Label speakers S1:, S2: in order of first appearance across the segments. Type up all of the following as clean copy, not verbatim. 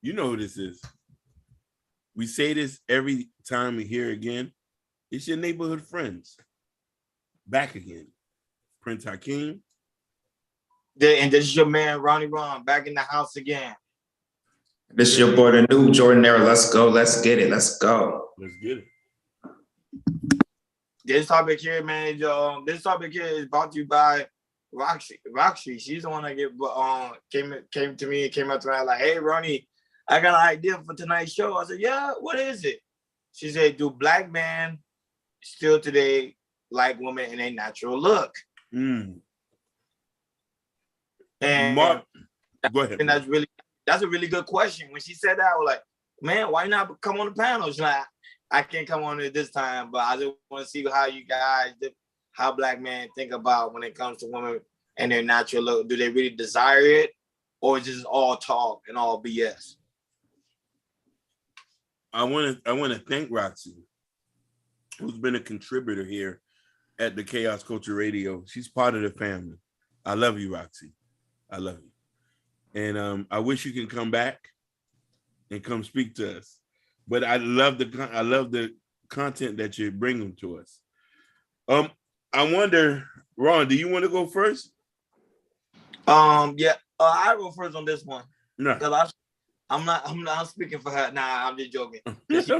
S1: You know who this is. We say this every time we hear again. It's your neighborhood friends. Back again. Prince Hakeem.
S2: And this is your man, Ronnie Ron, back in the house again.
S3: This is your boy, the new Jordanaire. Let's go. Let's get it. Let's go.
S1: Let's get it.
S2: This topic here, man, this topic here is brought to you by Roxy. Roxy, she's the one that came to me and came up to me like, hey, Ronnie, I got an idea for tonight's show. I said, yeah, what is it? She said, do black men still today like women in a natural look?
S1: Mm.
S2: And
S1: go ahead.
S2: And that's a really good question. When she said that, I was like, man, why not come on the panel? She's like, I can't come on it this time, but I just want to see how black men think about when it comes to women and their natural look. Do they really desire it, or is this all talk and all BS?
S1: I want to thank Roxy, who's been a contributor here at the Chaos Culture Radio. She's part of the family. I love you, Roxy. I love you. And I wish you can come back and come speak to us. But I love the content that you're bringing to us. I wonder, Ron, do you want to go first?
S2: Yeah, I go first on this one.
S1: No,
S2: because I'm not speaking for her. Nah, I'm just joking. You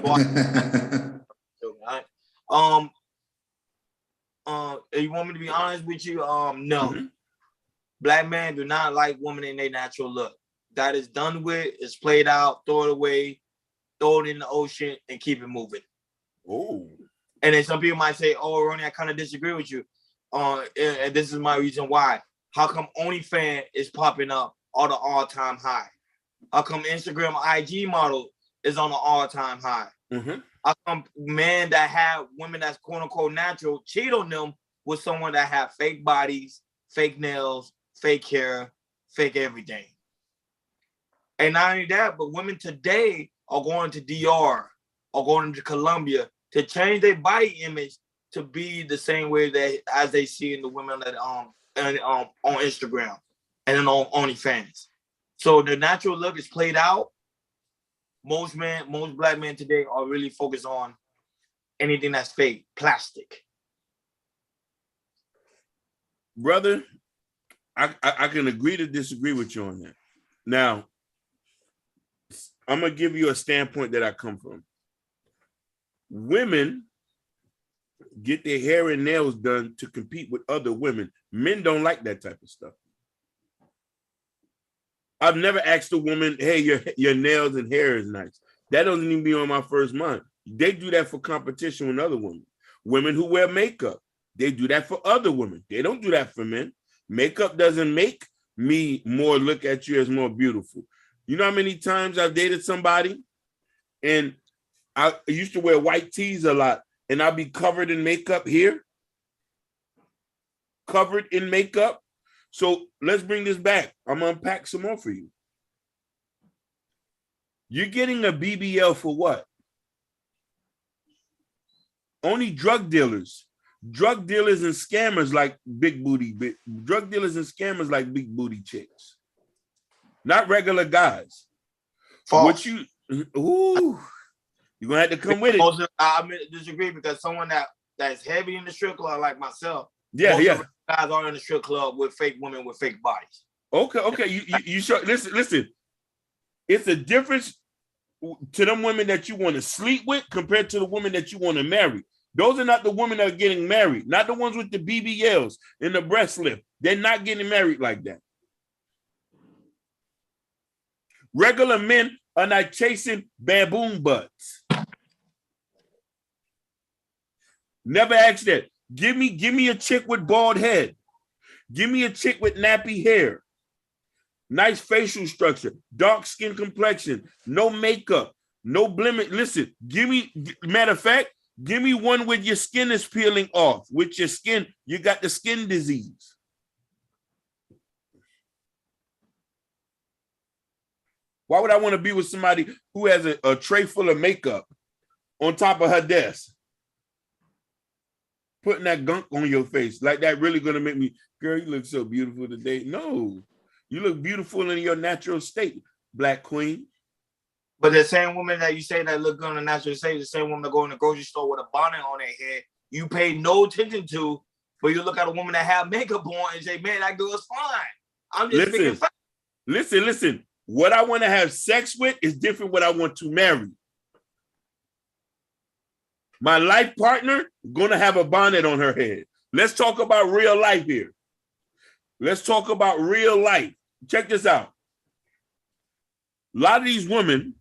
S2: want me to be honest with you? No.
S1: Mm-hmm.
S2: Black men do not like women in their natural look. That is done with. It's played out. Throw it away. Throw it in the ocean and keep it moving.
S1: Oh.
S2: And then some people might say, "Oh, Ronnie, I kind of disagree with you." And this is my reason why. How come OnlyFans is popping up on the all-time high? How come Instagram IG model is on the all-time high?
S1: Mm-hmm.
S2: How come men that have women that's quote unquote natural cheat on them with someone that have fake bodies, fake nails, fake hair, fake everything? And not only that, but women today are going to DR or going to Colombia to change their body image to be the same way that as they see in the women that on Instagram and then on OnlyFans. So the natural look is played out. Most black men today are really focused on anything that's fake, plastic.
S1: Brother, I can agree to disagree with you on that. Now, I'm going to give you a standpoint that I come from. Women get their hair and nails done to compete with other women. Men don't like that type of stuff. I've never asked a woman, hey, your nails and hair is nice. That doesn't even be on my first mind. They do that for competition with other women. Women who wear makeup, they do that for other women. They don't do that for men. Makeup doesn't make me more look at you as more beautiful. You know how many times I've dated somebody and I used to wear white tees a lot and I'll be covered in makeup here? Covered in makeup? So let's bring this back. I'm going to unpack some more for you. You're getting a BBL for what? Only drug dealers. Drug dealers and scammers like big booty. Drug dealers and scammers like big booty chicks. Not regular guys.
S2: False.
S1: You're going to have to come with it.
S2: I disagree because someone that's heavy in the strip club like myself.
S1: Yeah.
S2: Guys are in the strip club with fake women with fake bodies.
S1: Okay. You sure? Listen. It's a difference to them women that you want to sleep with compared to the women that you want to marry. Those are not the women that are getting married, not the ones with the BBLs and the breast lift. They're not getting married like that. Regular men are not chasing baboon butts. Never ask that. Give me a chick with bald head. Give me a chick with nappy hair. Nice facial structure, dark skin complexion, no makeup, no blemish. Listen, matter of fact, give me one with your skin is peeling off. With your skin, you got the skin disease. Why would I want to be with somebody who has a tray full of makeup on top of her desk? Putting that gunk on your face, like that really gonna make me, girl, you look so beautiful today. No, you look beautiful in your natural state, Black Queen.
S2: But the same woman that you say that look good on the natural stage, the same woman that go in the grocery store with a bonnet on their head, you pay no attention to, but you look at a woman that have makeup on and say, man, that girl is fine. I'm just speaking facts.
S1: Listen. What I want to have sex with is different what I want to marry. My life partner gonna have a bonnet on her head. Let's talk about real life here. Let's talk about real life. Check this out. A lot of these women,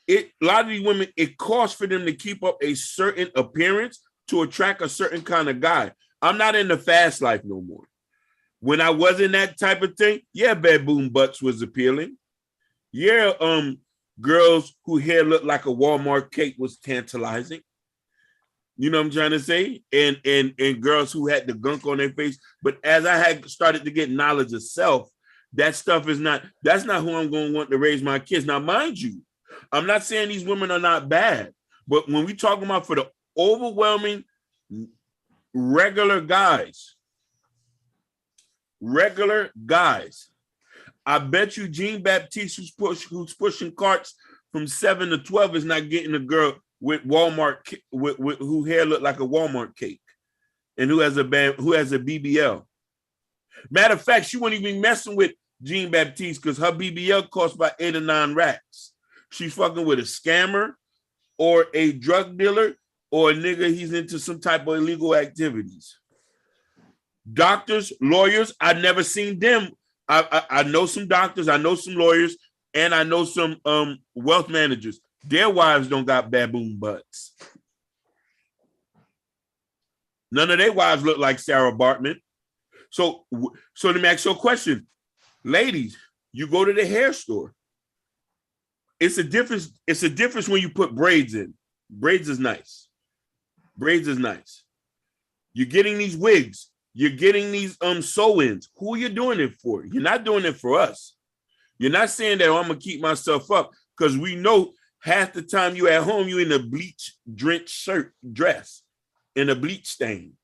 S1: it costs for them to keep up a certain appearance to attract a certain kind of guy. I'm not in the fast life no more. When I was in that type of thing, yeah, baboon butts was appealing. Yeah, girls who hair looked like a Walmart cake was tantalizing. You know what I'm trying to say? And girls who had the gunk on their face. But as I had started to get knowledge of self, that's not who I'm going to want to raise my kids. Now, mind you, I'm not saying these women are not bad, but when we talk about for the overwhelming regular guys, I bet you Jean Baptiste who's pushing carts from 7 to 12 is not getting a girl with Walmart with who hair look like a Walmart cake and who has a BBL. Matter of fact, she wouldn't even be messing with Jean Baptiste because her BBL costs about 8 or 9 racks. She's fucking with a scammer or a drug dealer or a nigga he's into some type of illegal activities. Doctors, lawyers, I've never seen them. I know some doctors, I know some lawyers, and I know some wealth managers. Their wives don't got baboon butts. None of their wives look like Sarah Bartman. So let me ask you a question. Ladies, you go to the hair store. It's a difference when you put braids in. Braids is nice. You're getting these wigs. You're getting these sew-ins. Who are you doing it for? You're not doing it for us. You're not saying that I'm gonna keep myself up because we know half the time you at home, you in a bleach-drenched dress, in a bleach stain.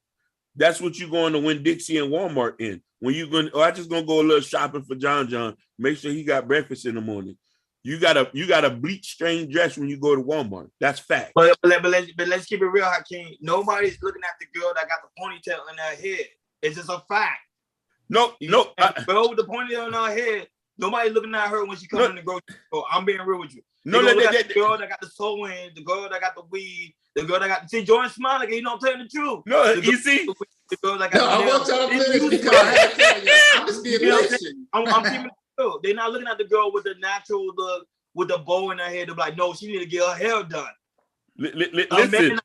S1: That's what you're going to Winn-Dixie and Walmart in. When you going, I just gonna go a little shopping for John. Make sure he got breakfast in the morning. You got a bleach stained dress when you go to Walmart. That's fact.
S2: But let's keep it real, Hakeem. Nobody's looking at the girl that got the ponytail in her head. It's just a fact.
S1: No.
S2: Girl with the ponytail in her head, nobody's looking at her when she comes in the grocery store. I'm being real with you. The girl that got the sew-in, the girl that got the weed, the girl that got see Jordan smiling, you know I'm telling the truth.
S1: No, you see.
S2: The girl that got
S3: I want y'all to finish because I have to tell you, I'm just being patient.
S2: I'm keeping it real. They're not looking at the girl with the natural look, with the bow in her head. They're like, no, she need to get her hair done.
S1: Listen.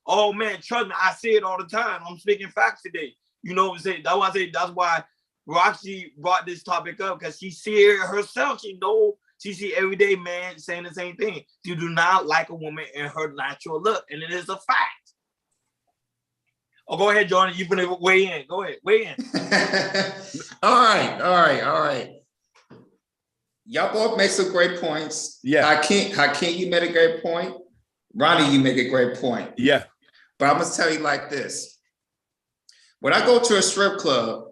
S2: Oh man, trust me, I say it all the time. I'm speaking facts today. You know what I'm saying? That's why Roxy brought this topic up because she see it herself. She see everyday man saying the same thing. You do not like a woman in her natural look, and it is a fact. Oh, go ahead, Jordan. You've been weigh in. Go ahead, weigh in.
S3: All right. Y'all both make some great points.
S1: Yeah.
S3: Hakeem, you made a great point. Ronnie, you make a great point.
S1: Yeah.
S3: But I'm gonna tell you like this. When I go to a strip club,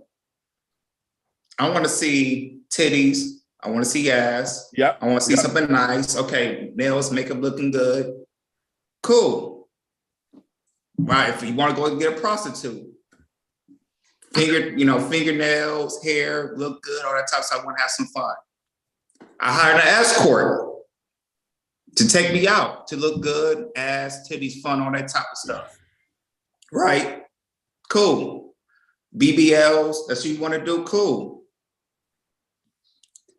S3: I want to see titties. I want to see ass.
S1: Yeah.
S3: I want to see something nice. Okay, nails, makeup looking good. Cool. Right. If you want to go and get a prostitute, fingernails, hair, look good, all that type of stuff. I want to have some fun. I hired an escort to take me out to look good, ass, titties, fun, all that type of stuff. Right? Cool. BBLs, that's what you want to do, cool.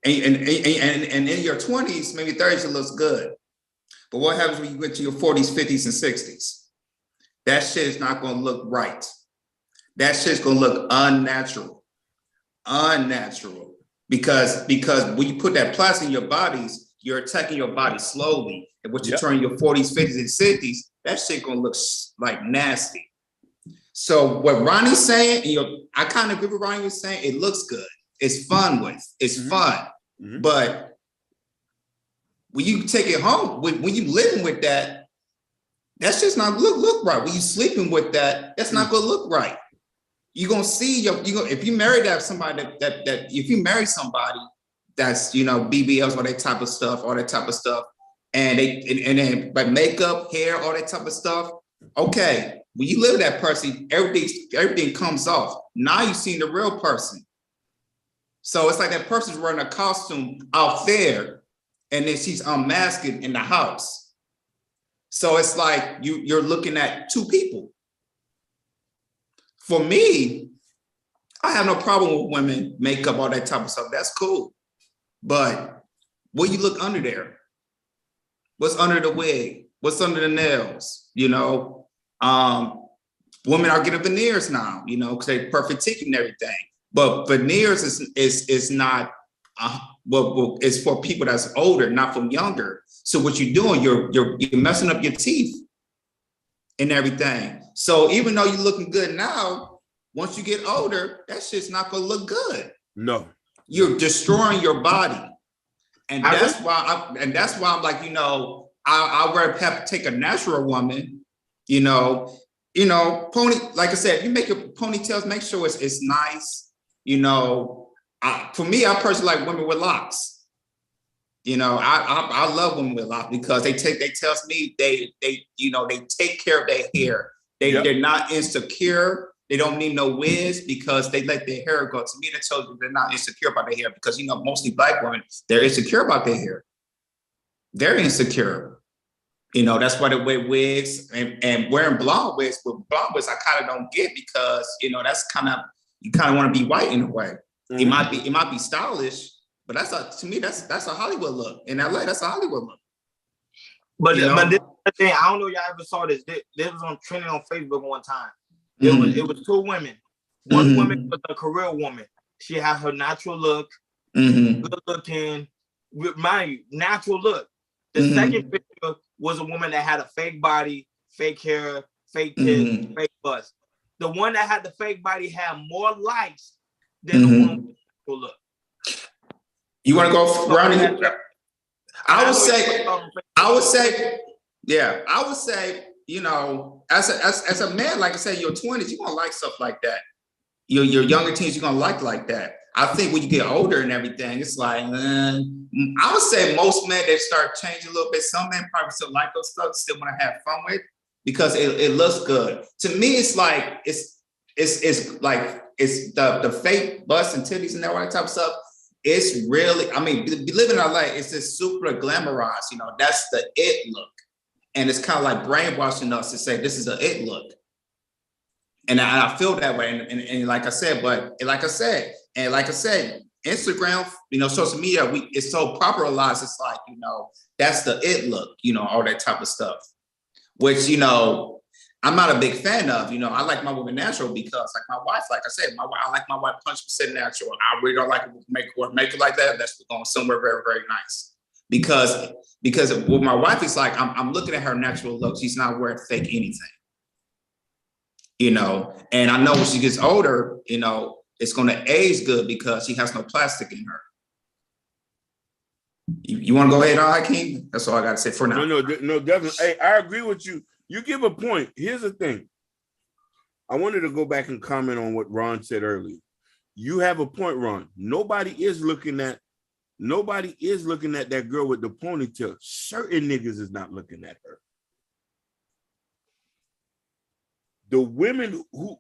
S3: And in your 20s, maybe 30s, it looks good. But what happens when you get to your 40s, 50s, and 60s? That shit is not going to look right. That shit's going to look unnatural. Because when you put that plastic in your bodies, you're attacking your body slowly. And when you turn your 40s, 50s, and 60s, that shit going to look like nasty. So what Ronnie's saying, I kind of agree with Ronnie was saying, it looks good. It's fun fun. Mm-hmm. But when you take it home, when you living with that, that's just not look right. When you sleeping with that, that's not gonna look right. You're gonna see if you marry somebody that if you marry somebody that's BBLs, all that type of stuff, and then but makeup, hair, all that type of stuff. Okay, when you live with that person, everything comes off. Now you've seen the real person. So it's like that person's wearing a costume out there, and then she's unmasking in the house. So it's like you're looking at two people. For me, I have no problem with women, makeup, all that type of stuff. That's cool. But what you look under there? What's under the wig? What's under the nails? Women are getting veneers now, because they're perfect teeth and everything. But veneers is not well, it's for people that's older, not from younger. So what you're doing, you're messing up your teeth and everything. So even though you're looking good now, once you get older, that shit's not gonna look good.
S1: No,
S3: you're destroying your body, and that's why I'm like, I'd rather have to take a natural woman, pony. Like I said, if you make your ponytails, make sure it's nice. For me, I personally like women with locks. I love women with locks because they tells me they take care of their hair. They're not insecure. They don't need no wigs because they let their hair go. To me, that tells you they're not insecure about their hair because mostly Black women, they're insecure about their hair. They're insecure. That's why they wear wigs and wearing blonde wigs. But blonde wigs, I kind of don't get because that's you kind of want to be white in a way. Mm-hmm. It might be stylish, but to me that's a Hollywood look. In LA, that's a Hollywood look.
S2: But this thing, I don't know if y'all ever saw this. This was trending on Facebook one time. It was two women. One woman was a career woman. She had her natural look, good looking, mind you, natural look. The second picture was a woman that had a fake body, fake hair, fake tits, fake bust. The one that had the fake body had more likes than the one with the natural look.
S3: You want to go around here? I would say, as a man, like I said, your 20s, you're gonna like stuff like that. Your younger teens, you're gonna like that. I think when you get older and everything, it's like, I would say most men, they start changing a little bit. Some men probably still like those stuff, still want to have fun with because it looks good. To me, it's like it's the fake bust and titties and all that type of stuff. It's really, be living in LA, it's just super glamorized. That's the it look. And it's kind of like brainwashing us to say this is an it look. And I feel that way. And like I said, Instagram, social media, it's so popularized. It's like, that's the it look, all that type of stuff, which, I'm not a big fan of. I like my woman natural because, like my wife, like I said, I like my wife 100% natural. I really don't like make it like that. That's going somewhere very, very nice. Because with my wife, it's like I'm looking at her natural look. She's not wearing fake anything. And I know when she gets older, it's going to age good because she has no plastic in her. You want to go ahead, Hakeem? That's all I got to say for now.
S1: No, definitely. Hey, I agree with you. You give a point. Here's the thing. I wanted to go back and comment on what Ron said earlier. You have a point, Ron. Nobody is looking at that girl with the ponytail. Certain niggas is not looking at her. The women who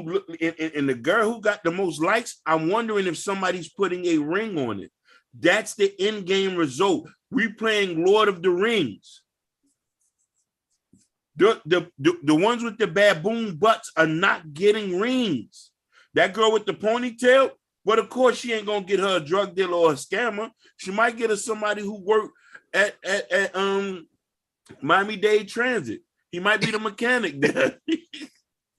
S1: look and the girl who got the most likes, I'm wondering if somebody's putting a ring on it. That's the end game result. We playing Lord of the Rings. The ones with the baboon butts are not getting rings. That girl with the ponytail, but of course she ain't gonna get her a drug dealer or a scammer. She might get her somebody who worked at Miami-Dade Transit. He might be the mechanic there.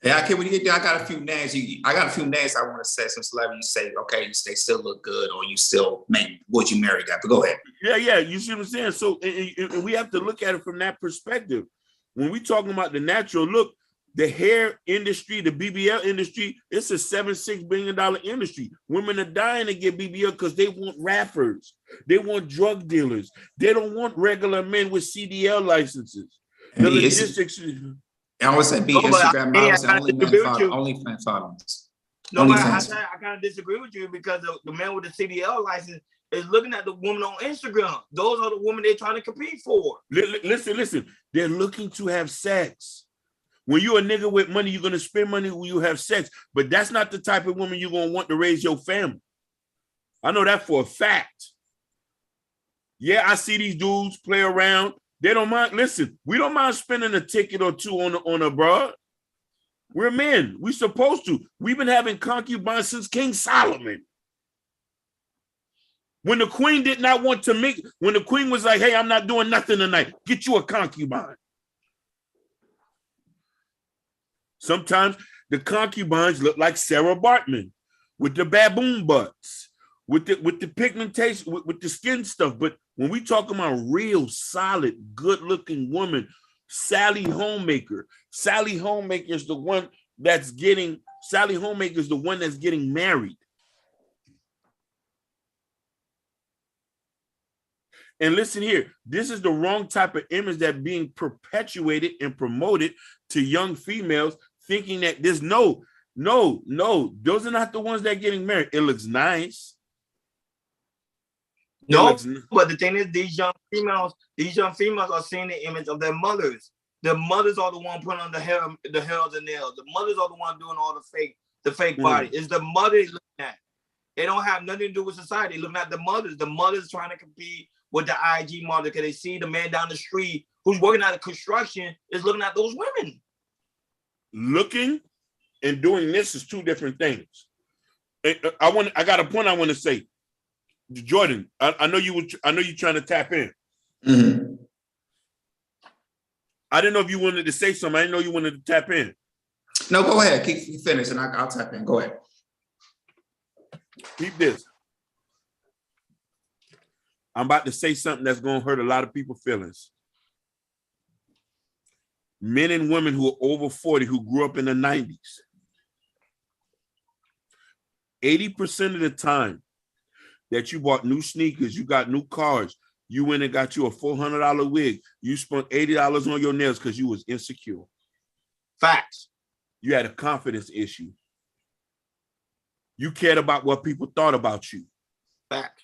S3: Yeah, I can't really get there. I got a few names. I want to say. Some celebrities say, okay, they still look good, or you still would you marry that? But go ahead.
S1: Yeah. You see what I'm saying? So and we have to look at it from that perspective. When we talking about the natural look, the hair industry, the BBL industry, it's a $7-6 billion industry. Women are dying to get BBL because they want rappers. They want drug dealers. They don't want regular men with CDL licenses. The logistics.
S3: I always say Instagram models and OnlyFans followers.
S2: No, but I kind of disagree with you because the man with the CDL license, is looking at the woman on Instagram. Those are the women they're trying to compete for.
S1: Listen. They're looking to have sex. When you're a nigga with money, you're gonna spend money when you have sex. But that's not the type of woman you're gonna want to raise your family. I know that for a fact. Yeah, I see these dudes play around. They don't mind. Listen, we don't mind spending a ticket or two on a broad. We're men. We're supposed to. We've been having concubines since King Solomon. When the queen did not want to make, when the queen was like, hey, I'm not doing nothing tonight, get you a concubine. Sometimes the concubines look like Sarah Bartman with the baboon butts, with the pigmentation, with the skin stuff. But when we talk about real, solid, good-looking woman, Sally Homemaker is the one that's getting married. And listen here, this is the wrong type of image that being perpetuated and promoted to young females, thinking that there's no, those are not the ones that are getting married. It looks nice.
S2: But the thing is, these young females are seeing the image of their mothers. The mothers are the one putting on the hair, the nails. The mothers are the one doing all the fake body. It's the mother looking at. They don't have nothing to do with society. Looking at the mothers. The mothers trying to compete with the IG model because they see the man down the street who's working at a construction is looking at those women. Looking
S1: and doing this is two different things. I got a point I want to say. Jordan, I know you're trying to tap in.
S3: Mm-hmm.
S1: I didn't know if you wanted to say something. I didn't know you wanted to tap in.
S3: No, go ahead. Keep finish and I'll tap in. Go ahead.
S1: Keep this. I'm about to say something that's going to hurt a lot of people's feelings. Men and women who are over 40 who grew up in the 90s. 80% of the time that you bought new sneakers, you got new cars, you went and got you a $400 wig, you spent $80 on your nails because you was insecure.
S2: Facts.
S1: You had a confidence issue. You cared about what people thought about you.
S2: Fact.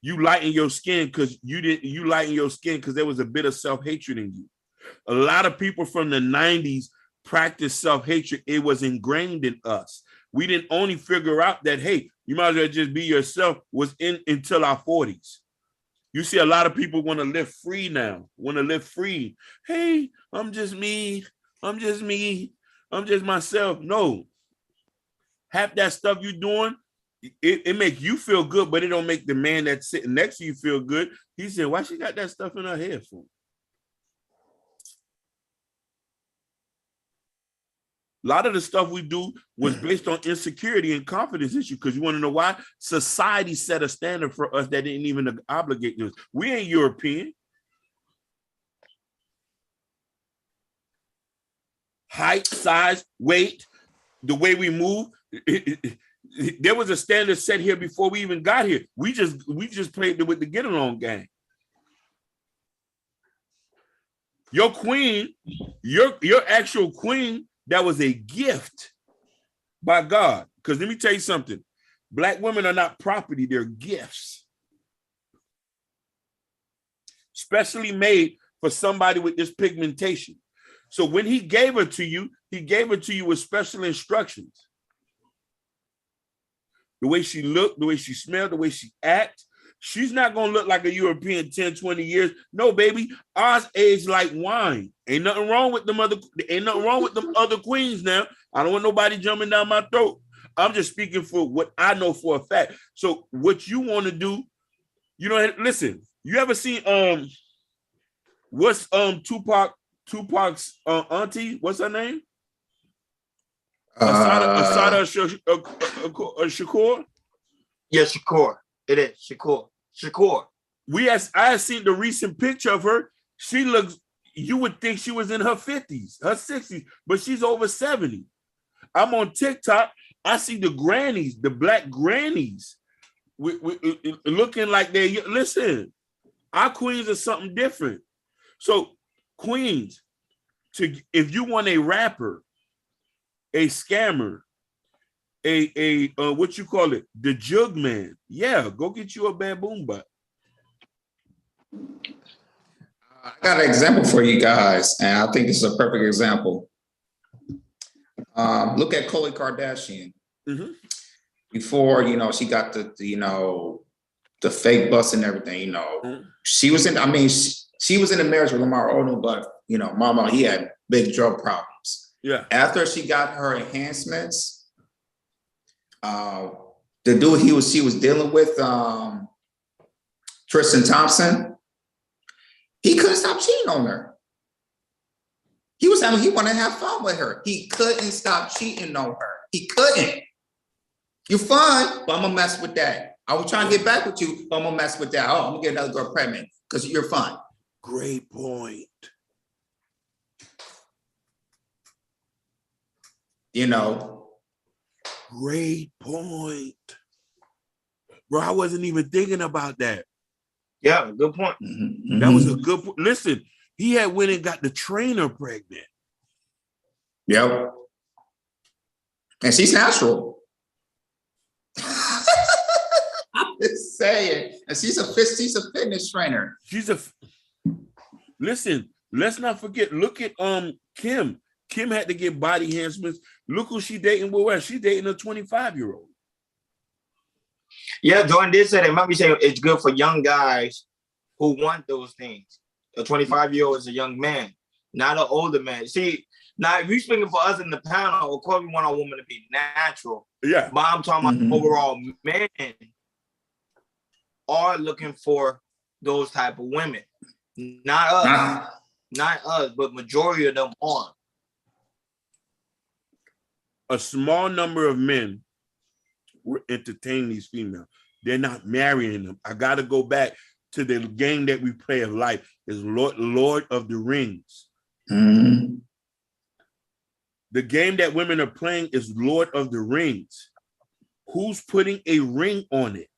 S1: You lighten your skin because there was a bit of self-hatred in you. A lot of people from the 90s practiced self-hatred. It was ingrained in us. We didn't only figure out that, hey, you might as well just be yourself was in until our 40s. You see a lot of people want to live free now, Hey, I'm just me. I'm just myself. No. Half that stuff you're doing, it make you feel good, but it don't make the man that's sitting next to you feel good. He said, why she got that stuff in her head for? A lot of the stuff we do was based on insecurity and confidence issue because you want to know why? Society set a standard for us that didn't even obligate us. We ain't European. Height, size, weight, the way we move. There was a standard set here before we even got here. We just played with the get along game. Your queen, your actual queen, that was a gift by God. Because let me tell you something. Black women are not property, they're gifts. Specially made for somebody with this pigmentation. So when he gave her to you with special instructions. The way she looked, the way she smelled, the way she acts. She's not going to look like a European 10, 20 years. No, baby. Ours age like wine. Ain't nothing wrong with them other queens now. I don't want nobody jumping down my throat. I'm just speaking for what I know for a fact. So what you want to do, listen, you ever seen what's Tupac's auntie? What's her name? Assata Shakur?
S2: Yeah, Shakur. It is Shakur.
S1: I have seen the recent picture of her. She looks, you would think she was in her 50s, her 60s, but she's over 70. I'm on TikTok. I see the grannies, the black grannies, looking like listen, our queens are something different. So queens, if you want a rapper, a scammer, what you call it? The jug man. Yeah, go get you a baboon butt.
S3: I got an example for you guys, and I think this is a perfect example. Look at Khloe Kardashian.
S1: Mm-hmm.
S3: Before, she got the fake bust and everything,
S1: Mm-hmm.
S3: she was in a marriage with Lamar Odom, but, Mama, he had big drug problems.
S1: Yeah.
S3: After she got her enhancements, the dude she was dealing with, Tristan Thompson, he couldn't stop cheating on her. He wanted to have fun with her. He couldn't stop cheating on her. He couldn't. You're fun, but I'm gonna mess with that. I was trying to get back with you, but I'm gonna mess with that. Oh, I'm gonna get another girl pregnant because you're fun.
S1: Great point. Great point. Bro, I wasn't even thinking about that.
S2: Yeah, good point.
S3: Mm-hmm.
S1: That was a good point. Listen, he had went and got the trainer pregnant.
S3: Yep. And she's natural. I'm just saying. And she's a fitness trainer.
S1: Listen, let's not forget, look at Kim. Kim had to get body enhancements. Look who she dating with. She's dating a 25-year-old.
S2: Yeah, Jordan did say that. Might be saying it's good for young guys who want those things. A 25-year-old is a young man, not an older man. See, now if you're speaking for us in the panel, of course we want our woman to be natural.
S1: Yeah.
S2: But I'm talking about overall men are looking for those type of women. Not us. Not us, but majority of them are.
S1: A small number of men will entertain these females. They're not marrying them. I got to go back to the game that we play of life. Is Lord of the Rings.
S3: Mm-hmm.
S1: The game that women are playing is Lord of the Rings. Who's putting a ring on it?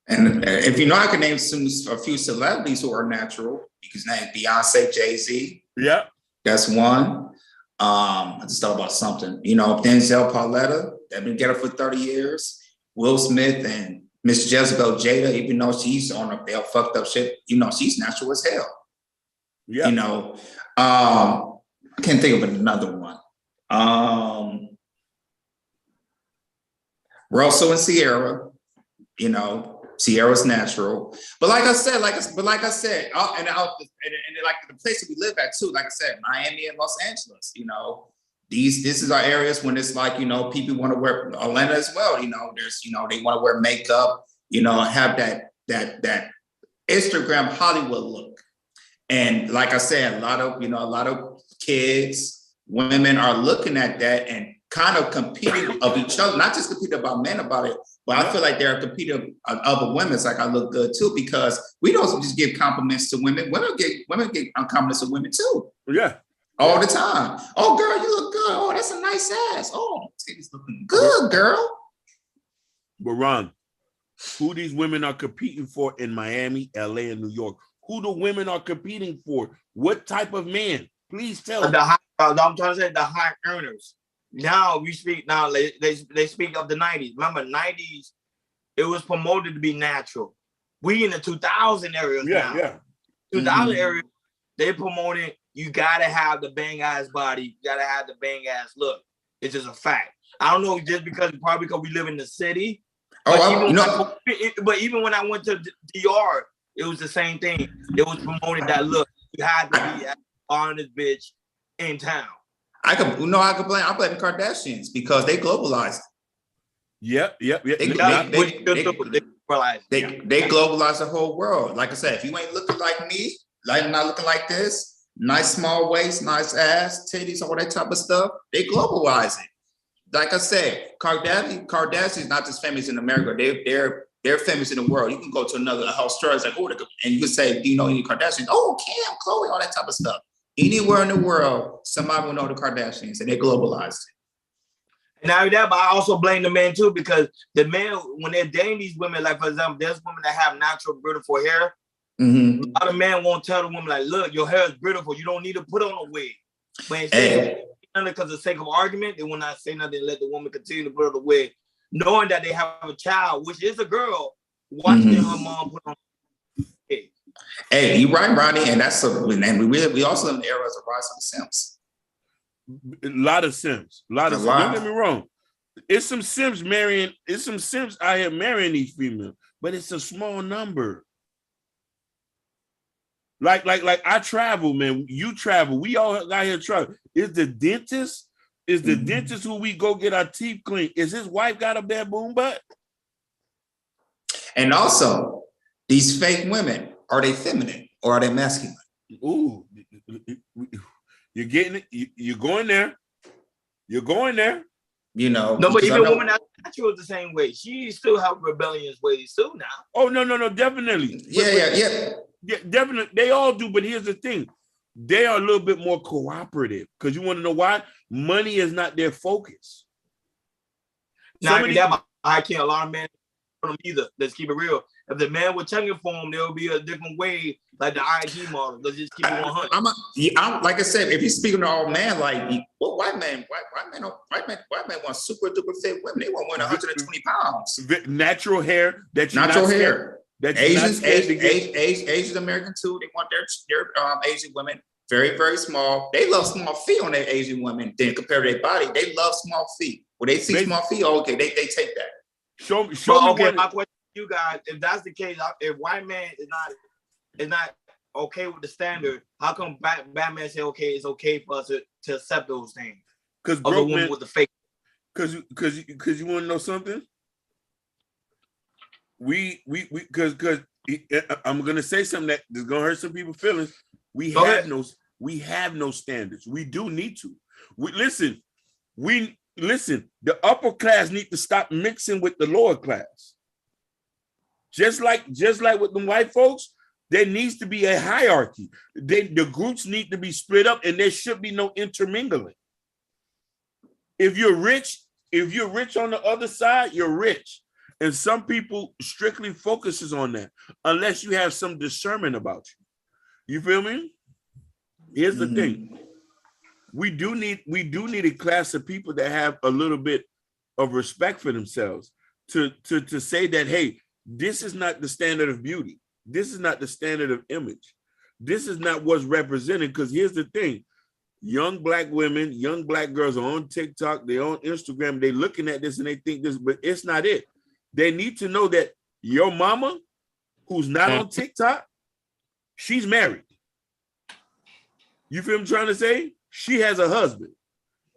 S3: And if I can name a few celebrities who are natural, you can name Beyonce, Jay-Z.
S1: Yeah.
S3: That's one. I just thought about something. Denzel Pauletta, they've been together for 30 years. Will Smith and Miss Jezebel Jada, even though she's on a fucked up shit, she's natural as hell.
S1: Yeah.
S3: I can't think of another one. Russell and Sierra, Sierra's natural. But like I said, like the place that we live at too, like I said, Miami and Los Angeles, this is our areas when it's like, people want to wear Atlanta as well. There's, they want to wear makeup, have that Instagram Hollywood look. And like I said, a lot of kids, women are looking at that and kind of competing of each other, not just competing about men about it, but I feel like they're competing of other women. It's like I look good too, because we don't just give compliments to women. Women get compliments to women too.
S1: Yeah.
S3: All the time. Oh, girl, you look good. Oh, that's a nice ass. Oh, titties looking good, girl.
S1: But Ron, who these women are competing for in Miami, LA, and New York? Who the women are competing for? What type of man? Please tell me.
S2: I'm trying to say the high earners. Now we speak. Now they speak of the 90s. Remember, 90s, it was promoted to be natural. We in the 2000 areas now.
S1: Yeah.
S2: 2000 area, they promoted. You gotta have the bang ass body. You gotta have the bang ass look. It's just a fact. I don't know, just because we live in the city. But even when I went to DR, it was the same thing. It was promoted that look. You had to be on this bitch in town.
S3: I blame the Kardashians because they globalized.
S1: Yep.
S3: They globalized the whole world. Like I said, if you ain't looking like me, like not looking like this, nice small waist, nice ass, titties, all that type of stuff, they globalize it. Like I said, Kardashians is not just famous in America. They're famous in the world. You can go to another Australia, like, and you can say, do you know any Kardashians? Oh, Kim, Khloe, all that type of stuff. Anywhere in the world, somebody will know the Kardashians, and they globalized it.
S2: And now that, but I also blame the men too, because the men, when they're dating these women, like for example, there's women that have natural, beautiful hair.
S3: Mm-hmm.
S2: A lot of men won't tell the woman, like, look, your hair is beautiful. You don't need to put on a wig. But instead, nothing because of the sake of argument. They will not say nothing and let the woman continue to put it away, knowing that they have a child, which is a girl, watching her mom put on.
S3: Hey, you're right, Ronnie, and that's and we also in the era of the rise of the Sims.
S1: A lot of Sims. Don't get me wrong. It's some Sims out here marrying these females, but it's a small number. Like I travel, man. You travel. We all out here travel. Is the dentist who we go get our teeth cleaned? Is his wife got a bad boom butt?
S3: And also, these fake women, are they feminine or are they masculine?
S1: Ooh, you're getting it. You're going there. You're going there.
S3: You know.
S2: No, but even women that's natural the same way. She still have rebellious ways too now.
S1: Oh, no, definitely. Yeah, definitely. They all do, but here's the thing. They are a little bit more cooperative because you want to know why? Money is not their focus.
S2: Now, I can't a lot of men for them either. Let's keep it real. If the man was checking for him, there will be a different way, like the IG model. Let's just keep it 100.
S3: I'm like I said, if you're speaking to all men, like white men want super duper fit women. They want 120 pounds.
S1: Natural hair
S3: Asian American too. They want their Asian women very, very small. They love small feet on their Asian women. Then compared to their body, they love small feet. When they see small feet, okay, they take that.
S1: Show me.
S2: Okay, my question to you guys: if that's the case, if white man is not okay with the standard, how come Batman say it's okay for us to accept those things?
S1: Because broke men with the fake. Because you want to know something? Because I'm gonna say something that is gonna hurt some people's feelings. We have no standards. We do need to. Listen. The upper class need to stop mixing with the lower class. Just like with the white folks, there needs to be a hierarchy. The groups need to be split up, and there should be no intermingling. If you're rich on the other side, you're rich. And some people strictly focuses on that, unless you have some discernment about you. You feel me? Here's the thing. We do need a class of people that have a little bit of respect for themselves to say that, hey, this is not the standard of beauty. This is not the standard of image. This is not what's represented. Because here's the thing. Young black women, young black girls are on TikTok, they're on Instagram, they're looking at this and they think this, but it's not it. They need to know that your mama, who's not on TikTok, she's married. You feel what I'm trying to say? She has a husband.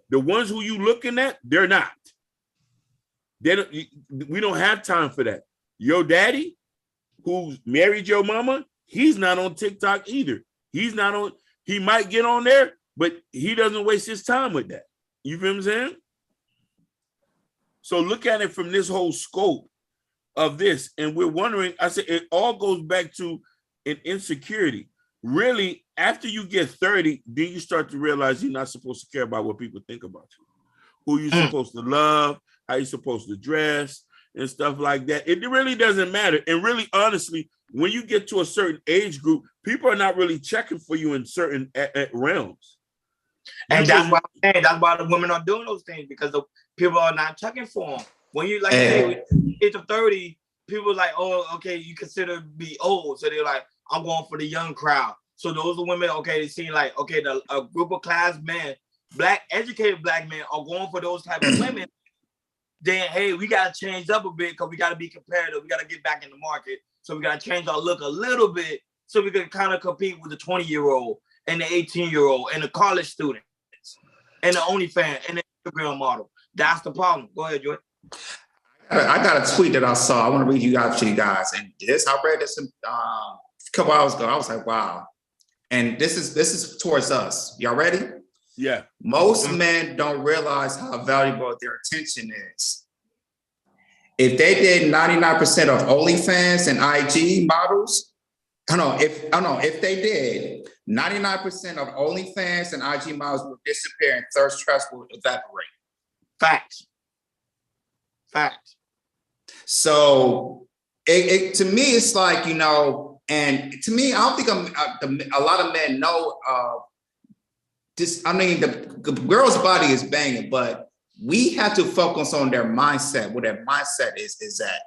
S1: The ones who you looking at, they're not. We don't have time for that. Your daddy, who married your mama, he's not on TikTok either. He might get on there, but he doesn't waste his time with that. You feel what I'm saying? So look at it from this whole scope of this. And we're wondering, I said, it all goes back to an insecurity. Really, after you get 30, then you start to realize you're not supposed to care about what people think about you. Who you're supposed to love, how you're supposed to dress, and stuff like that. It really doesn't matter. And really, honestly, when you get to a certain age group, people are not really checking for you in certain realms.
S2: And that's why I'm saying, that's why the women are doing those things, because the people are not checking for them. When you say age of 30, people are like, oh, okay, you consider me old. So they're like, I'm going for the young crowd. So those are women, okay, they seem like, okay, a group of class men, educated black men are going for those type of women. Then, hey, we got to change up a bit because we got to be competitive. We got to get back in the market. So we got to change our look a little bit so we can kind of compete with the 20-year-old and the 18-year-old and the college students and the OnlyFans and the Instagram model. That's the problem. Go ahead, Joy.
S3: I got a tweet that I saw. I want to read you out to you guys. And I read this a couple hours ago. I was like, wow. And this is towards us. Y'all ready?
S1: Yeah.
S3: Most men don't realize how valuable their attention is. If they did 99% of OnlyFans and IG models, if they did 99% of OnlyFans and IG models would disappear and thirst traps would evaporate.
S2: Facts.
S3: So to me, it's like, and to me, I don't think a lot of men know I mean, the girl's body is banging, but we have to focus on their mindset, what their mindset is at.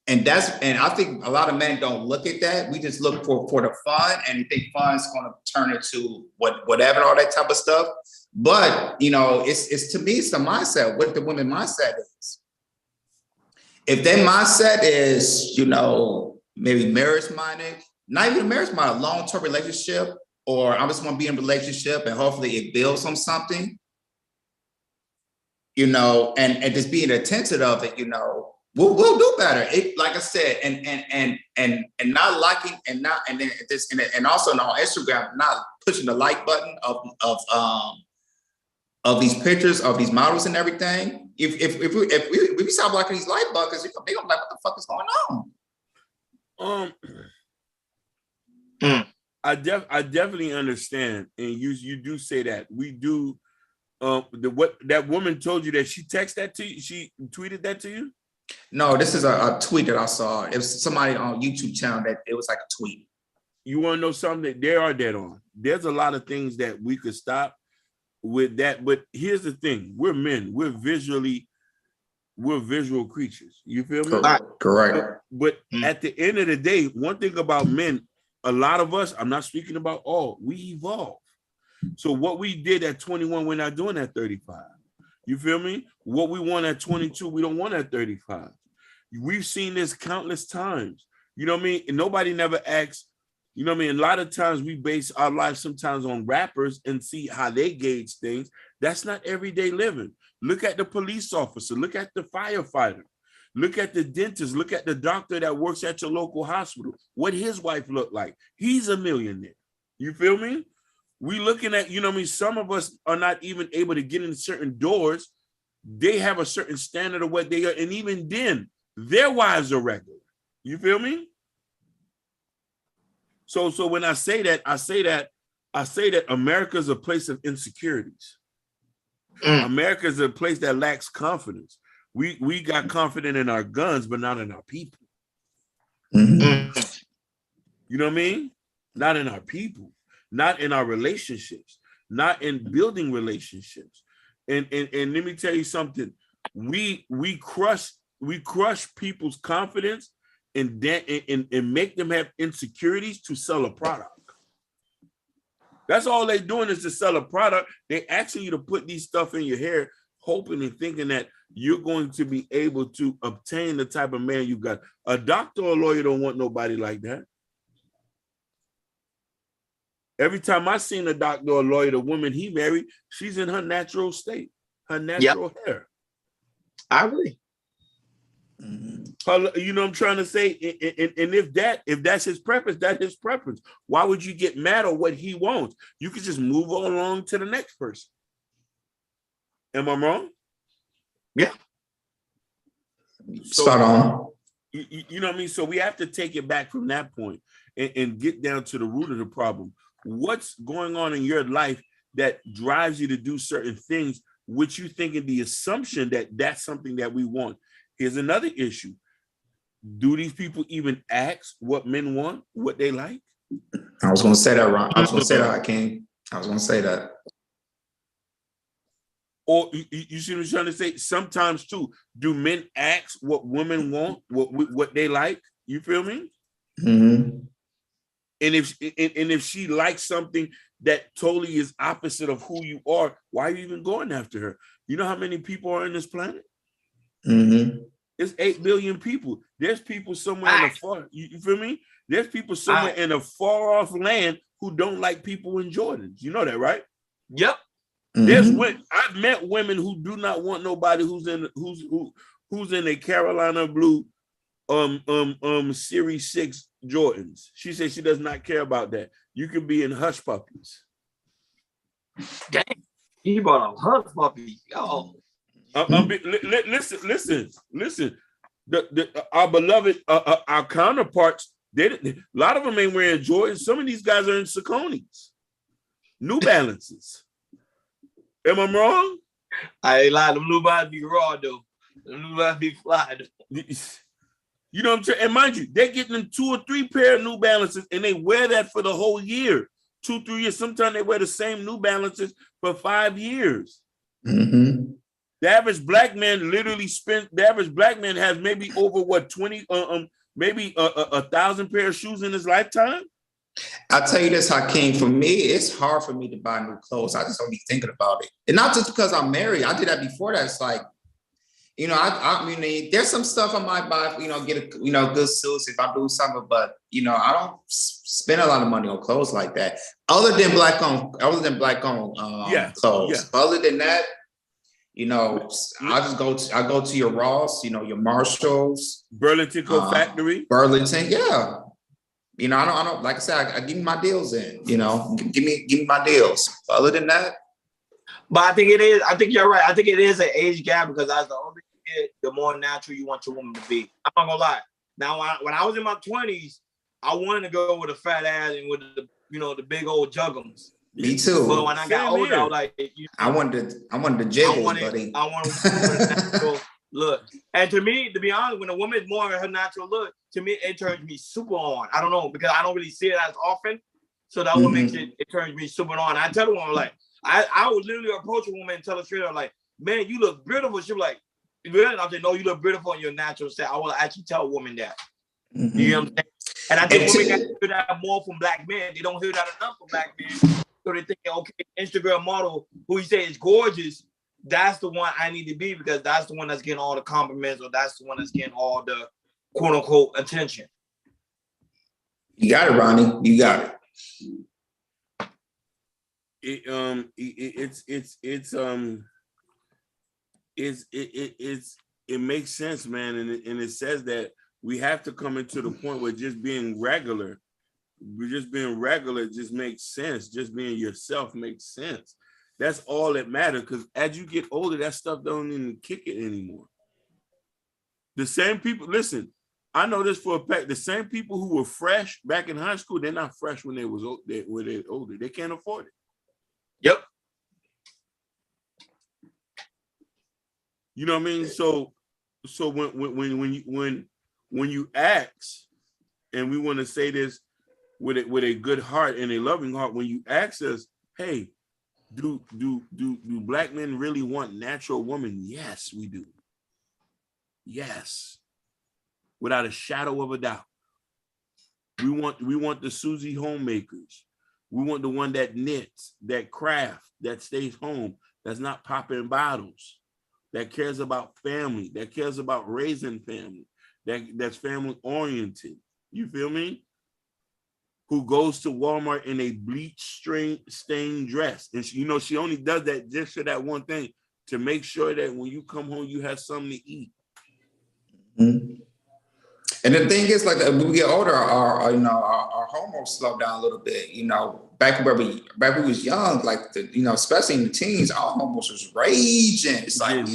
S3: And I think a lot of men don't look at that. We just look for the fun and think fun is going to turn into whatever, all that type of stuff. But, you know, it's to me, it's the mindset, what the women mindset is. If their mindset is, you know, maybe marriage-minded, not even a marriage-minded, long-term relationship, or I just want to be in a relationship and hopefully it builds on something, you know, and just being attentive of it, you know, we'll do better. It, like I said, and not liking and also on Instagram, not pushing the like button of these pictures of these models and everything. If we stop liking these like buttons, they gonna be like, what the fuck is going
S1: on? I definitely understand, and you do say that. We do. What that woman told you, that she texted that to you, she tweeted that to you?
S3: No, this is a tweet that I saw. It was somebody on YouTube channel that it was like a tweet.
S1: You want to know something that they are dead on? There's a lot of things that we could stop with that, but here's the thing: we're men. We're visual creatures. You feel me?
S3: Correct.
S1: But at the end of the day, one thing about men, a lot of us, I'm not speaking about all, we evolve. So what we did at 21, we're not doing at 35. You feel me? What we want at 22, we don't want at 35. We've seen this countless times. You know what I mean? And nobody never asks, you know what I mean? A lot of times we base our lives sometimes on rappers and see how they gauge things. That's not everyday living. Look at the police officer. Look at the firefighter. Look at the dentist. Look at the doctor that works at your local hospital. What his wife looked like. He's a millionaire. You feel me? We looking at, you know what I mean? Some of us are not even able to get in certain doors. They have a certain standard of what they are. And even then, their wives are regular. You feel me? So when I say that America's a place of insecurities. America is a place that lacks confidence. We got confident in our guns, but not in our people.
S3: Mm-hmm.
S1: You know what I mean? Not in our people, not in our relationships, not in building relationships. And let me tell you something. We crush people's confidence and make them have insecurities to sell a product. That's all they're doing is to sell a product. They asking you to put these stuff in your hair, hoping and thinking that you're going to be able to obtain the type of man you got. A doctor or a lawyer don't want nobody like that. Every time I seen a doctor or a lawyer, the woman he married, she's in her natural state, her natural hair.
S2: I agree.
S1: You know what I'm trying to say? And if that's his preference, that's his preference. Why would you get mad at what he wants? You could just move along to the next person. Am I wrong?
S2: Yeah.
S3: Spot on.
S1: You know what I mean? So we have to take it back from that point and get down to the root of the problem. What's going on in your life that drives you to do certain things, which you think in the assumption that that's something that we want? Here's another issue. Do these people even ask what men want, what they like?
S3: I was going to say that, Ron. I was going to say that, Hakeem. I was going to say that.
S1: Or you see what I'm trying to say? Sometimes too, do men ask what women want, what they like? You feel me?
S3: Mm-hmm.
S1: And if she likes something that totally is opposite of who you are, why are you even going after her? You know how many people are on this planet?
S3: Mm-hmm.
S1: It's 8 billion people. There's people somewhere in the far, you feel me? There's people somewhere in a far off land who don't like people in Jordans. You know that, right?
S2: Yep.
S3: Mm-hmm.
S1: I've met women who do not want nobody who's in a Carolina Blue Series 6 Jordans. She said she does not care about that. You can be in Hush Puppies.
S2: Dang, he bought a Hush Puppy. Oh.
S1: Listen. Our beloved, our counterparts, a lot of them ain't wearing Jordans. Some of these guys are in Saucony's, New Balances. Am I wrong?
S2: I ain't lying. Them New Balances be raw though. Them New Balances be fly though.
S1: You know what I'm saying? And mind you, they're getting 2 or 3 pair of New Balances and they wear that for the whole year. 2-3 years. Sometimes they wear the same New Balances for 5 years.
S3: Mm-hmm.
S1: The average black man literally the average black man has maybe over what 20 maybe 1,000 pair of shoes in his lifetime.
S3: I'll tell you this, Hakeem, for me, it's hard for me to buy new clothes. I just don't be thinking about it. And not just because I'm married. I did that before that. It's like, you know, I mean, there's some stuff I might buy, you know, get a, you know, good suits if I do something, but, you know, I don't spend a lot of money on clothes like that. Other than black on clothes.
S1: Yeah.
S3: Other than that, you know, I go to your Ross, you know, your Marshalls,
S1: Burlington Coat Factory.
S3: Burlington, yeah. You know, I don't like I said, I give me my deals in, you know, give me my deals. Other than that.
S2: But I think you're right. I think it is an age gap because as the older you get, the more natural you want your woman to be. I'm not gonna lie. Now, when I was in my 20s, I wanted to go with a fat ass and with the, you know, the big old juggums.
S3: Me too.
S2: But when I got older, I was like,
S3: I wanted the jiggles, buddy.
S2: I wanted a natural look. And to me, to be honest, when a woman is more in her natural look, to me, it turns me super on. I don't know, because I don't really see it as often. So that what makes it turns me super on. I tell the woman, like, I would literally approach a woman and tell her straight up, like, man, you look beautiful. She'll be like, really? I'm saying, no, you look beautiful in your natural set. I will actually tell a woman that. Mm-hmm. You know what I'm saying? And I think women got to hear that more from black men. They don't hear that enough from black men. So they think, okay, Instagram model who you say is gorgeous, that's the one I need to be because that's the one that's getting all the compliments or that's the one that's getting all the quote unquote attention.
S3: You got it, Ronnie. You got it.
S1: It makes sense, man, and it says that we have to come into the point where just being regular just makes sense. Just being yourself makes sense. That's all that matters, because as you get older, that stuff don't even kick it anymore. The same people, listen, I know this for a fact, the same people who were fresh back in high school, they're not fresh when they're older. They can't afford it.
S2: Yep.
S1: You know what I mean? So when you ask, and we want to say this with a good heart and a loving heart, when you ask us, hey, do black men really want natural women? Yes, we do. Yes, without a shadow of a doubt. We want the Susie homemakers. We want the one that knits, that craft, that stays home, that's not popping bottles, that cares about family, that cares about raising family, that's family oriented. You feel me? Who goes to Walmart in a bleach stained dress. And she only does that just for that one thing, to make sure that when you come home, you have something to eat.
S3: Mm-hmm. And the thing is, like, when we get older, our hormones slow down a little bit. You know, back when we was young, like, especially in the teens, our hormones was raging. It's like,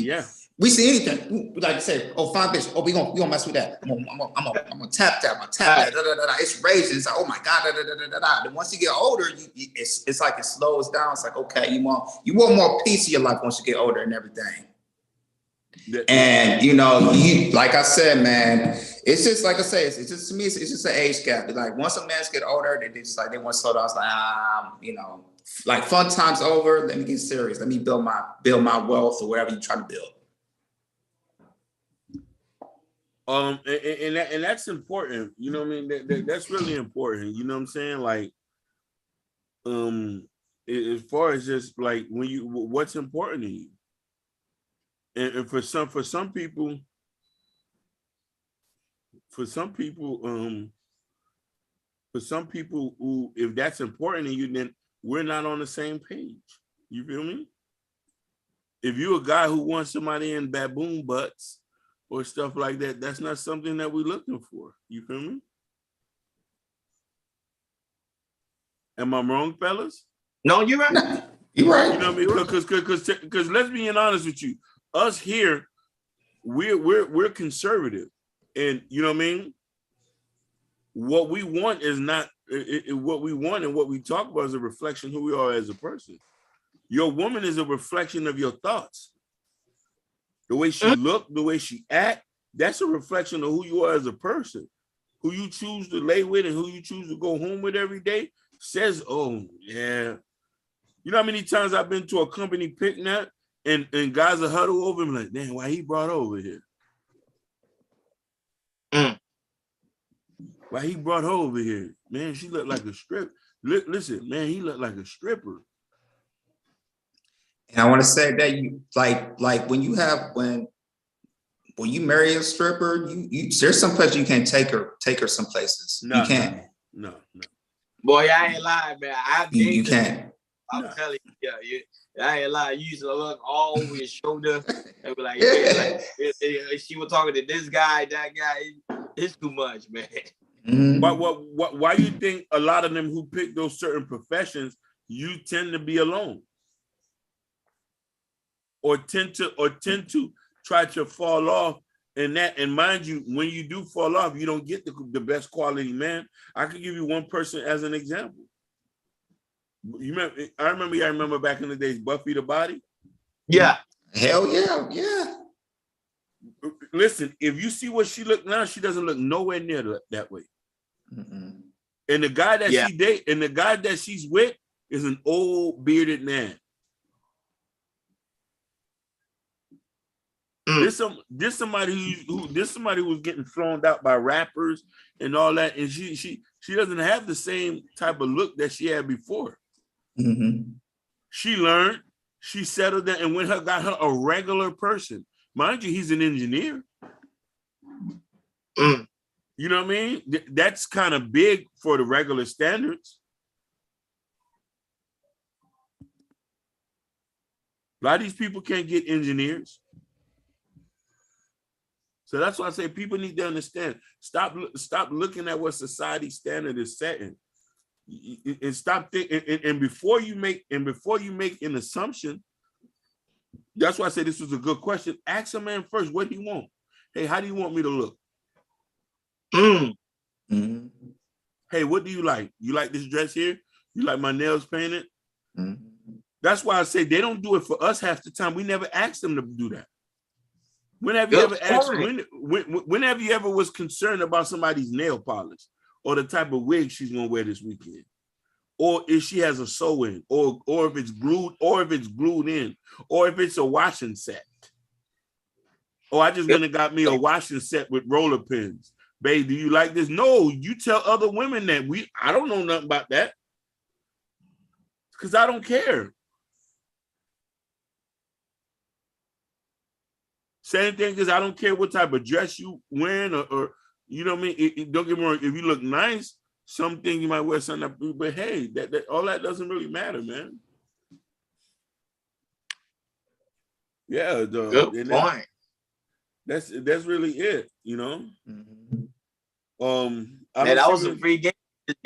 S3: we see anything. We like to say, oh, fine bitch. Oh, we gonna mess with that. I'm gonna tap that. I'm gonna tap that. Da, da, da, da. It's raging. It's like, oh my God. Da, da, da, da, da. Then once you get older, it's like it slows down. It's like, okay, you want more peace in your life once you get older and everything. And like I said, man, it's just like I say, it's just, to me, it's just an age gap. It's like once a man get older, they just like, they want to slow down. It's like, like fun time's over. Let me get serious. Let me build my wealth or whatever you're trying to build.
S1: And that's important. You know what I mean? That's really important. You know what I'm saying? Like, as far as just like what's important to you. And for some people, who, if that's important to you, then we're not on the same page. You feel me? If you're a guy who wants somebody in baboon butts or stuff like that, that's not something that we're looking for. You feel me? Am I wrong, fellas?
S2: No, you're right.
S3: You're right.
S1: You know what I mean? Because let's be honest with you. Us here, we're conservative, and you know what I mean. What we want is not what we want, and what we talk about is a reflection of who we are as a person. Your woman is a reflection of your thoughts. The way she look, the way she act, that's a reflection of who you are as a person. Who you choose to lay with and who you choose to go home with every day, says, oh yeah. You know how many times I've been to a company picnic and guys will huddle over me like, damn, why he brought her over here? Why he brought her over here? Man, she looked like a strip. Listen, man, he looked like a stripper.
S3: And I want to say that you like when you marry a stripper, you there's some places you can't take her some places. You can't.
S1: No.
S2: Boy, I ain't lying, man.
S3: You can't.
S2: I'm telling you, I ain't lying. You used to look all over your shoulder and be like, if she was talking to this guy, that guy, it's too much, man.
S3: Mm-hmm.
S1: Why you think a lot of them who pick those certain professions, you tend to be alone? Or tend to try to fall off in that. And mind you, when you do fall off, you don't get the best quality man. I could give you one person as an example. I remember back in the days, Buffy the Body.
S2: Yeah.
S3: Hell yeah.
S1: Listen, if you see what she look now, she doesn't look nowhere near that way.
S3: Mm-mm.
S1: And the guy that she date and the guy that she's with is an old bearded man. This somebody who was getting thrown out by rappers and all that, and she doesn't have the same type of look that she had before.
S3: Mm-hmm.
S1: She learned, she settled down, and got her a regular person. Mind you, he's an engineer. You know what I mean? That's kind of big for the regular standards. A lot of these people can't get engineers. So that's why I say people need to understand. Stop looking at what society standard is setting, and stop thinking. And before you make an assumption, that's why I say this was a good question. Ask a man first what he want. Hey, how do you want me to look?
S3: Mm-hmm.
S1: Hey, what do you like? You like this dress here? You like my nails painted?
S3: Mm-hmm.
S1: That's why I say they don't do it for us half the time. We never ask them to do that. Whenever you ever was concerned about somebody's nail polish or the type of wig she's gonna wear this weekend, or if she has a sew-in, or if it's glued, or if it's glued in, or if it's a washing set. Oh, I just went and got me a washing set with roller pins. Babe, do you like this? No, you tell other women that I don't know nothing about that. Because I don't care. Same thing is I don't care what type of dress you wearing or you know what I mean? Don't get me wrong, if you look nice, something you might wear something, but hey, that all that doesn't really matter, man. Yeah,
S2: good point.
S1: That's really it, you know.
S3: Mm-hmm.
S2: Man, that was a free game. That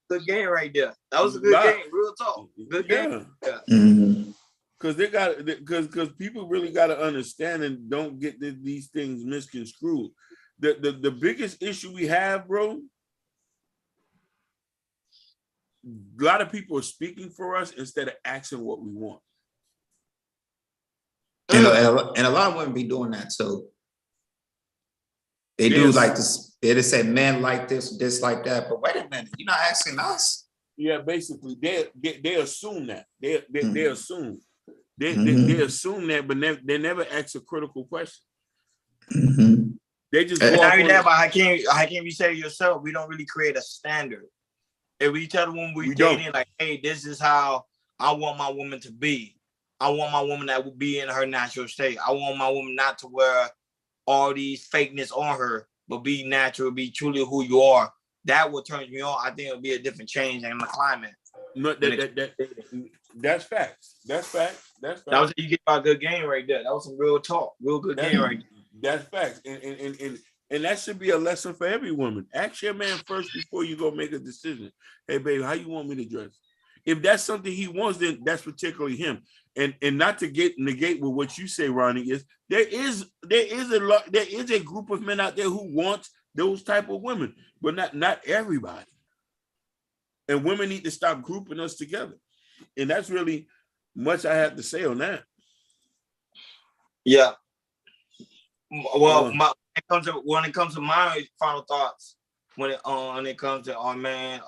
S2: was a good game right there. That was a good game. Real talk. Good game. Yeah.
S3: Mm-hmm.
S1: Because people really got to understand and don't get these things misconstrued. The biggest issue we have, bro, a lot of people are speaking for us instead of asking what we want.
S3: And a lot of women be doing that too. They do like this. They just say men like this like that. But wait a minute, you're not asking us.
S1: Yeah, basically, they assume that they assume they assume that, but they never ask a critical question.
S3: Mm-hmm.
S1: They just
S2: go off that, but how can you say to yourself, we don't really create a standard? If we tell the woman we dating, like, hey, this is how I want my woman to be. I want my woman that will be in her natural state. I want my woman not to wear all these fakeness on her, but be natural, be truly who you are. That will turn me on. I think it'll be a different change in the climate.
S1: No, that's facts. That's facts.
S2: That was you get a good game right there. That was some real talk, real good game right there.
S1: That's facts, and that should be a lesson for every woman. Ask your man first before you go make a decision. Hey, babe, how you want me to dress? If that's something he wants, then that's particularly him. And not to negate with what you say, Ronnie, is there is a group of men out there who wants those type of women, but not everybody. And women need to stop grouping us together. And that's really much I have to say on that.
S2: Yeah. Well, when it comes to my final thoughts, when it comes to our man,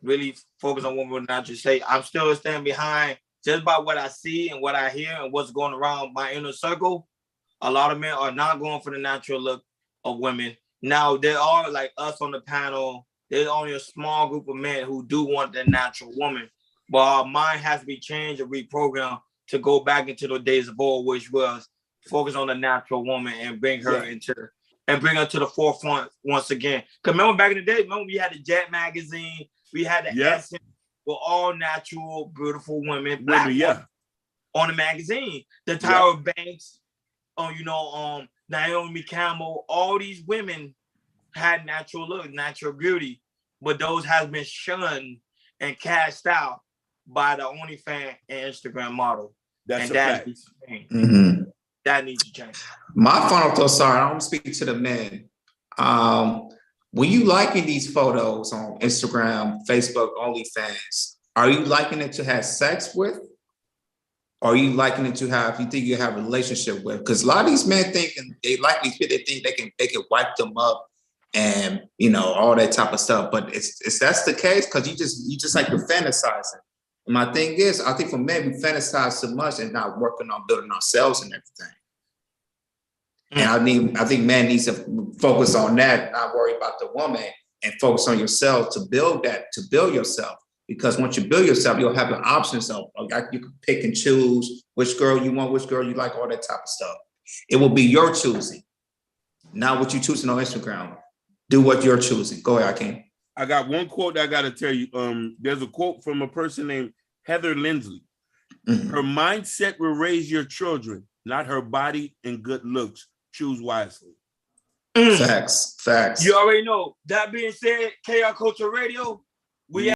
S2: really focus on women with natural state. I'm still standing behind just by what I see and what I hear and what's going around my inner circle. A lot of men are not going for the natural look of women. Now, there are like us on the panel. There's only a small group of men who do want the natural woman. But our mind has to be changed and reprogrammed to go back into the days of old, which was focus on the natural woman and bring her bring her to the forefront once again. Because remember back in the day, remember we had the Jet magazine, we had the Essence, with all natural, beautiful women, black on the magazine. The Tyra Banks, Naomi Campbell, all these women had natural look, natural beauty, but those has been shunned and cast out by the OnlyFans and Instagram model.
S1: That's a fact.
S2: Needs to change.
S3: Mm-hmm.
S2: That needs to change.
S3: My final thought, sorry, I don't speak to the men. When you liking these photos on Instagram, Facebook, OnlyFans, are you liking it to have sex with? Or are you liking it to have, you think you have a relationship with? Because a lot of these men think, and they like these people, they think they can wipe them up and all that type of stuff. But it's that's the case, because you just like you're fantasizing. And my thing is, I think for men, we fantasize so much and not working on building ourselves and everything. And I think man needs to focus on that, not worry about the woman, and focus on yourself to build yourself. Because once you build yourself, you'll have the options of you can pick and choose which girl you want, which girl you like, all that type of stuff. It will be your choosing, not what you're choosing on Instagram. Do what you're choosing. Go ahead, Akeem.
S1: I got one quote that I got to tell you. There's a quote from a person named Heather Lindsley. Mm-hmm. Her mindset will raise your children, not her body and good looks. Choose wisely.
S3: Facts.
S2: You already know. That being said, KR Culture Radio, we